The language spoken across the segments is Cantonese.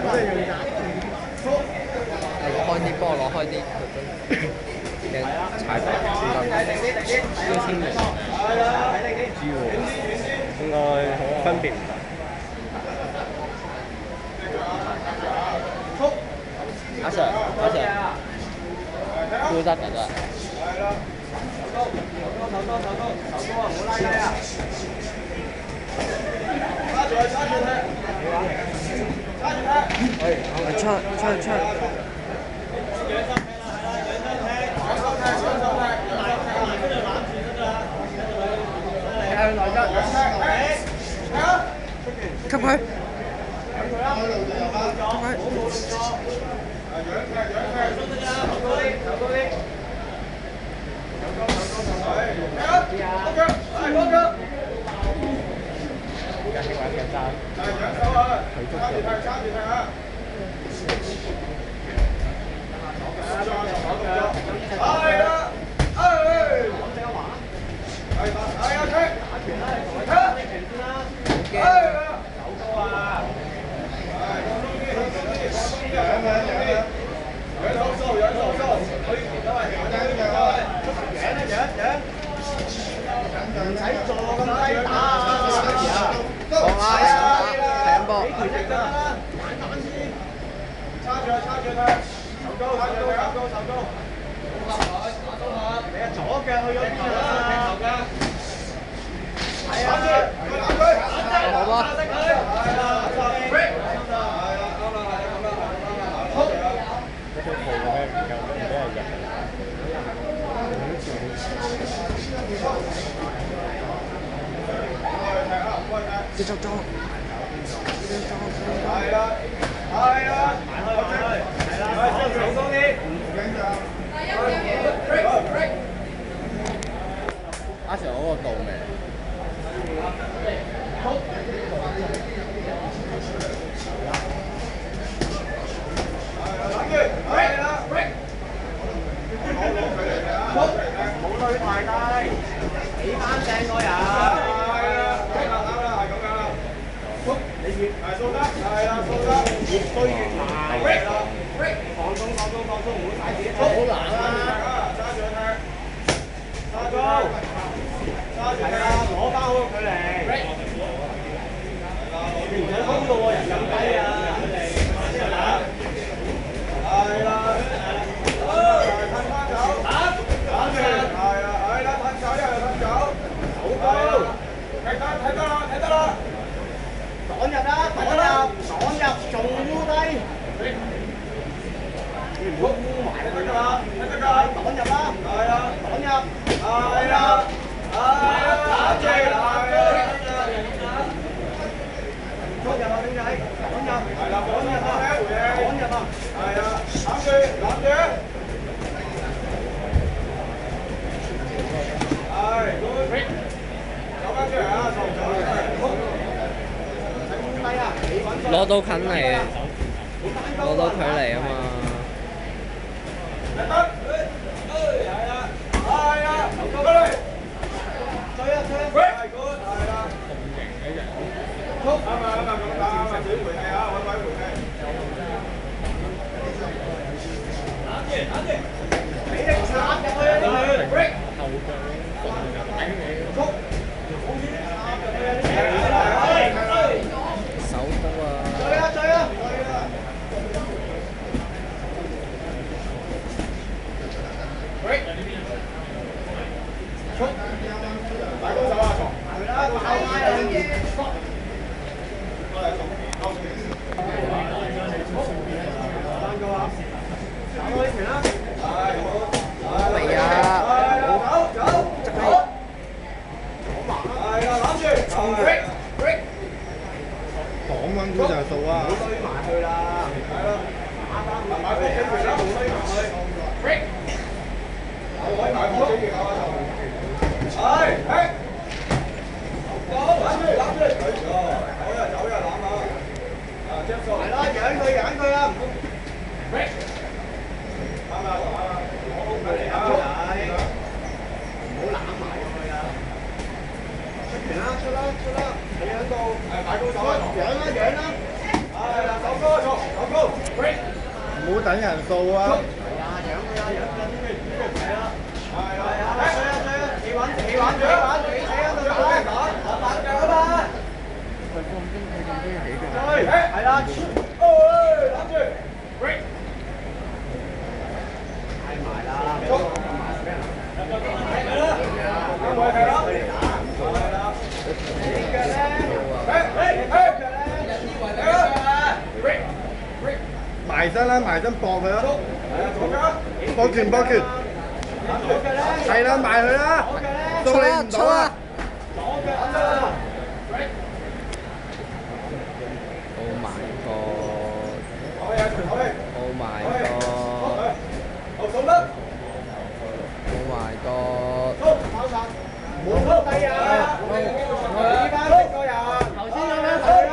攞開啲，幫我攞開啲嘅踩板先得。標籤嚟，知喎，應該分別唔大。阿 Sir， 阿 Sir， 都得㗎都係。出。吸佢。接觸咗。阿 Sir 嗰個到未？冇推太低，起翻正個人。係掃得，係啦，掃得，越推越埋。放鬆，唔好曬自己。好難啊！揸住佢，揸高，揸住佢，攞翻好個距離。你唔想高到個人咁低啊！係啦，褪翻走，打住，係啦，褪走，一路褪走，好高，睇得啦。趕入，仲烏低，你唔好烏埋佢㗎嘛，趕入啦，係啊，打住，衝入啊，丁仔，趕入啊，係啊，攬住，係，走翻出嚟啊，攞到近嚟，攞到距離啊嘛。出啦！你喺度，大高手啦，揚啦！係啦，手哥坐，好等人數啊！係啦，攬住，太埋啦，捉，咁咪係咯，係啦，埋身啦，埋身搏佢啦，係啊，左腳，搏拳搏拳，係啦，埋佢啦，到你唔到啊！左腳攬得啦。Oh my god！ 好嘢，好嘢。 Oh my god！ 好，數得。 Oh my god！ 數，跑實。冇數低啊！呢班識個人。頭先咁樣數啦。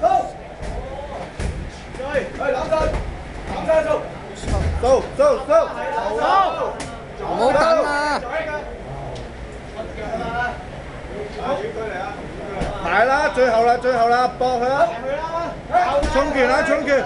數。對，去攬實，攬實數。數數數，數。唔好等啊！埋啦，最後啦，最後啦，搏佢啦，衝拳啦，衝拳！